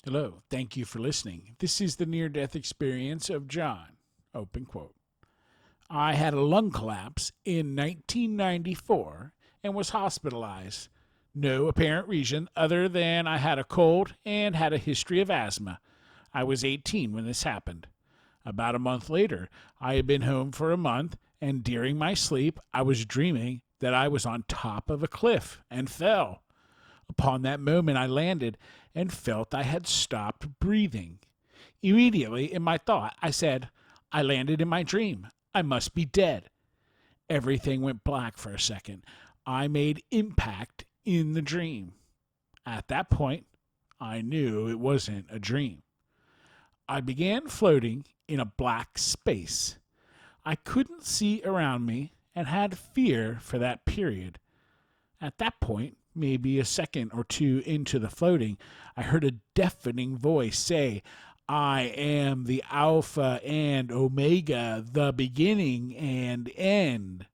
Hello, thank you for listening. This is the near death experience of John. Open quote. I had a lung collapse in 1994 and was hospitalized. No apparent reason other than I had a cold and had a history of asthma. I was 18 when this happened. About a month later, I had been home for a month, and during my sleep, I was dreaming that I was on top of a cliff and fell. Upon that moment, I landed and felt I had stopped breathing. Immediately, in my thought, I said, I landed in my dream. I must be dead. Everything went black for a second. I made impact in the dream. At that point, I knew it wasn't a dream. I began floating in a black space. I couldn't see around me and had fear for that period. At that point, maybe a second or two into the floating, I heard a deafening voice say, I am the Alpha and Omega, the beginning and end.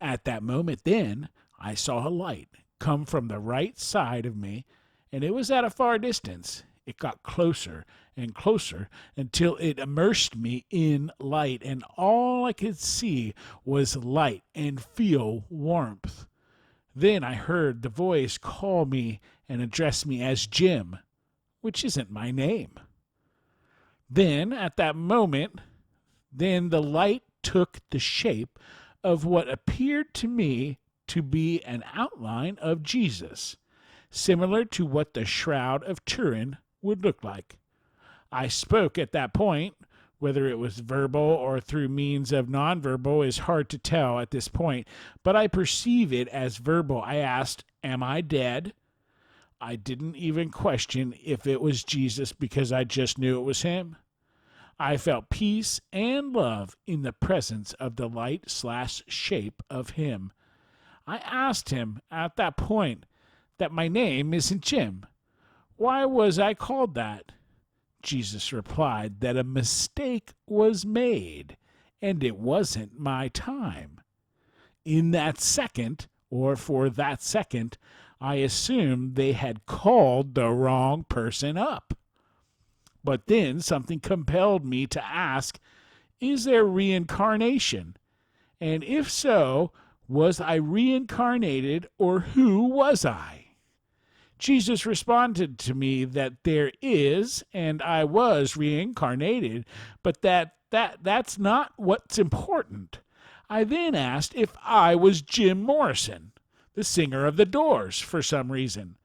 At that moment, then, I saw a light come from the right side of me, and it was at a far distance. It got closer and closer until it immersed me in light, and all I could see was light and feel warmth. Then I heard the voice call me and address me as Jim, which isn't my name. Then, at that moment, then the light took the shape of what appeared to me to be an outline of Jesus, similar to what the Shroud of Turin would look like. I spoke at that point. Whether it was verbal or through means of nonverbal is hard to tell at this point, but I perceive it as verbal. I asked, Am I dead? I didn't even question if it was Jesus because I just knew it was him. I felt peace and love in the presence of the light/shape of him. I asked him at that point that my name isn't Jim. Why was I called that? Jesus replied that a mistake was made, and it wasn't my time. In that second, or for that second, I assumed they had called the wrong person up. But then something compelled me to ask, is there reincarnation? And if so, was I reincarnated, or who was I? Jesus responded to me that there is, and I was reincarnated, but that's not what's important. I then asked if I was Jim Morrison, the singer of The Doors, for some reason.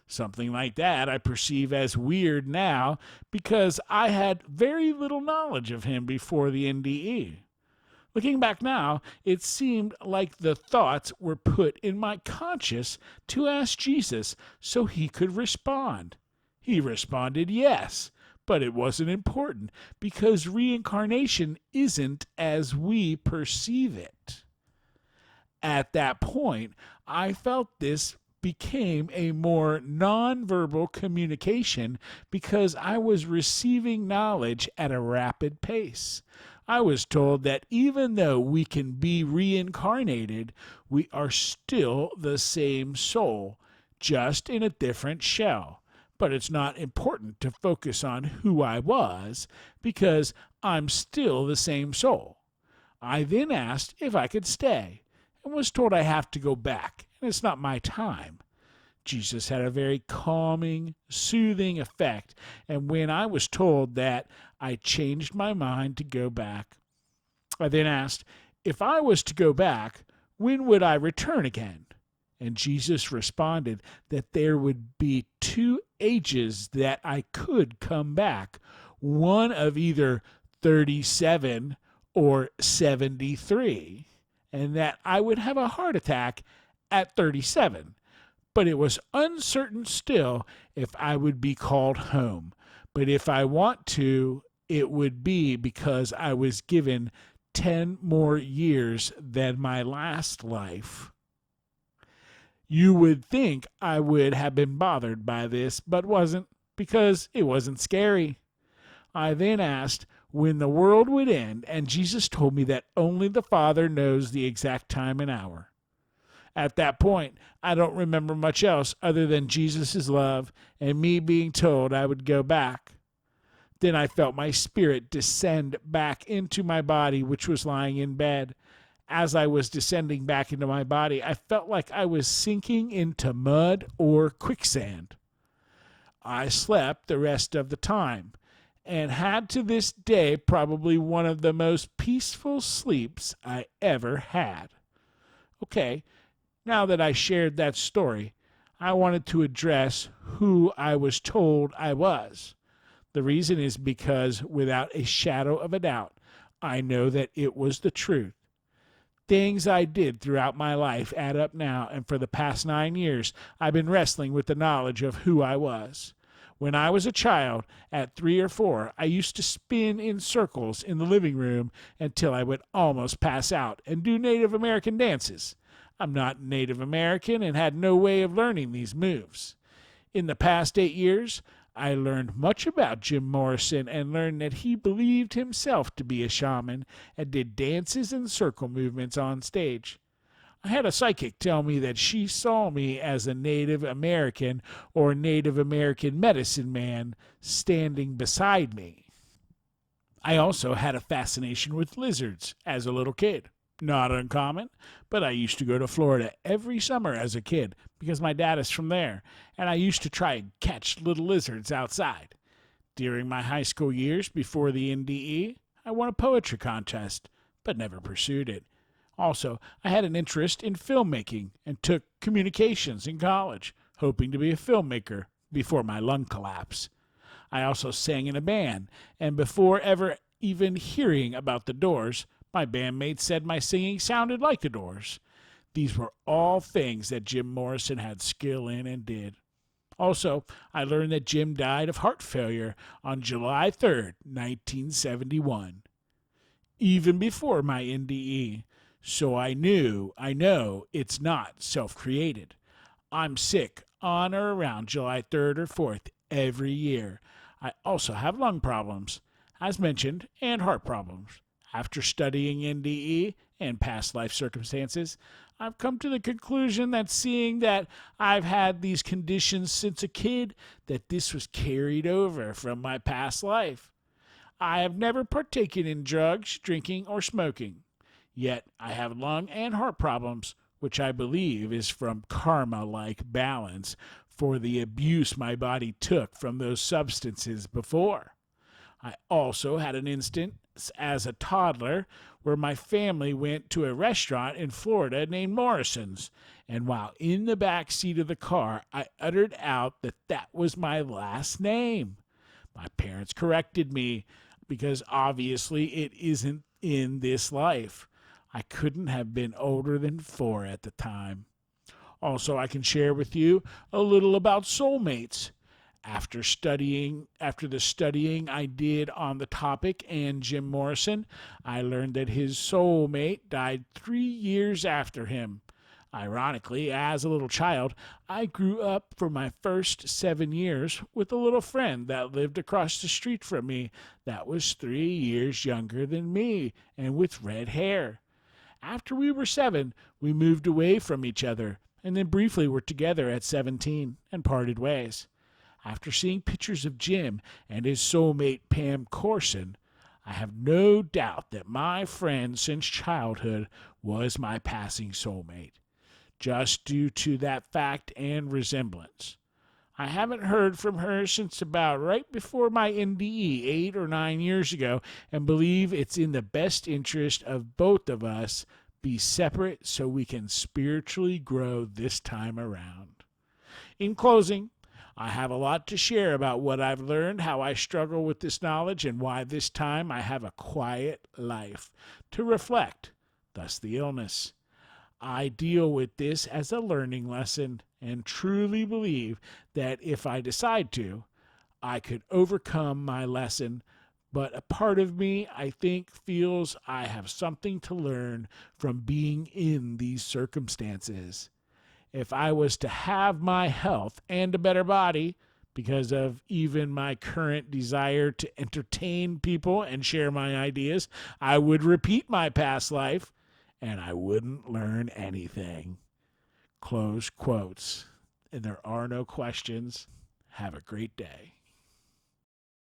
Something like that I perceive as weird now because I had very little knowledge of him before the NDE. Looking back now, it seemed like the thoughts were put in my conscious to ask Jesus so he could respond. He responded yes, but it wasn't important because reincarnation isn't as we perceive it. At that point, I felt this became a more nonverbal communication because I was receiving knowledge at a rapid pace. I was told that even though we can be reincarnated, we are still the same soul, just in a different shell. But it's not important to focus on who I was because I'm still the same soul. I then asked if I could stay and was told I have to go back and it's not my time. Jesus had a very calming, soothing effect, and when I was told that, I changed my mind to go back. I then asked, if I was to go back, when would I return again? And Jesus responded that there would be 2 ages that I could come back, one of either 37 or 73, and that I would have a heart attack at 37. But it was uncertain still if I would be called home. But if I want to, it would be because I was given 10 more years than my last life. You would think I would have been bothered by this, but wasn't, because it wasn't scary. I then asked when the world would end, and Jesus told me that only the Father knows the exact time and hour. At that point, I don't remember much else other than Jesus' love and me being told I would go back. Then I felt my spirit descend back into my body, which was lying in bed. As I was descending back into my body, I felt like I was sinking into mud or quicksand. I slept the rest of the time and had to this day probably one of the most peaceful sleeps I ever had. Okay, now that I shared that story, I wanted to address who I was told I was. The reason is because, without a shadow of a doubt, I know that it was the truth. Things I did throughout my life add up now, and for the past 9 years, I've been wrestling with the knowledge of who I was. When I was a child, at 3 or 4, I used to spin in circles in the living room until I would almost pass out and do Native American dances. I'm not Native American and had no way of learning these moves. In the past 8 years, I learned much about Jim Morrison and learned that he believed himself to be a shaman and did dances and circle movements on stage. I had a psychic tell me that she saw me as a Native American or Native American medicine man standing beside me. I also had a fascination with lizards as a little kid. Not uncommon, but I used to go to Florida every summer as a kid because my dad is from there, and I used to try and catch little lizards outside. During my high school years before the NDE, I won a poetry contest, but never pursued it. Also, I had an interest in filmmaking and took communications in college, hoping to be a filmmaker before my lung collapse. I also sang in a band, and before ever even hearing about the Doors, my bandmates said my singing sounded like the Doors. These were all things that Jim Morrison had skill in and did. Also, I learned that Jim died of heart failure on July 3rd, 1971, even before my NDE. So I know it's not self-created. I'm sick on or around July 3rd or 4th every year. I also have lung problems, as mentioned, and heart problems. After studying NDE and past life circumstances, I've come to the conclusion that seeing that I've had these conditions since a kid, that this was carried over from my past life. I have never partaken in drugs, drinking, or smoking. Yet I have lung and heart problems, which I believe is from karma-like balance for the abuse my body took from those substances before. I also had an instance as a toddler where my family went to a restaurant in Florida named Morrison's, and while in the back seat of the car, I uttered out that was my last name. My parents corrected me because obviously it isn't in this life. I couldn't have been older than 4 at the time. Also, I can share with you a little about soulmates. After the studying I did on the topic and Jim Morrison, I learned that his soulmate died 3 years after him. Ironically, as a little child, I grew up for my first 7 years with a little friend that lived across the street from me that was 3 years younger than me and with red hair. After we were 7, we moved away from each other and then briefly were together at 17 and parted ways. After seeing pictures of Jim and his soulmate Pam Corson, I have no doubt that my friend since childhood was my passing soulmate, just due to that fact and resemblance. I haven't heard from her since about right before my NDE 8 or 9 years ago and believe it's in the best interest of both of us be separate so we can spiritually grow this time around. In closing, I have a lot to share about what I've learned, how I struggle with this knowledge, and why this time I have a quiet life to reflect, thus the illness. I deal with this as a learning lesson and truly believe that if I decide to, I could overcome my lesson, but a part of me, I think, feels I have something to learn from being in these circumstances. If I was to have my health and a better body, because of even my current desire to entertain people and share my ideas, I would repeat my past life, and I wouldn't learn anything. Close quotes. And there are no questions. Have a great day.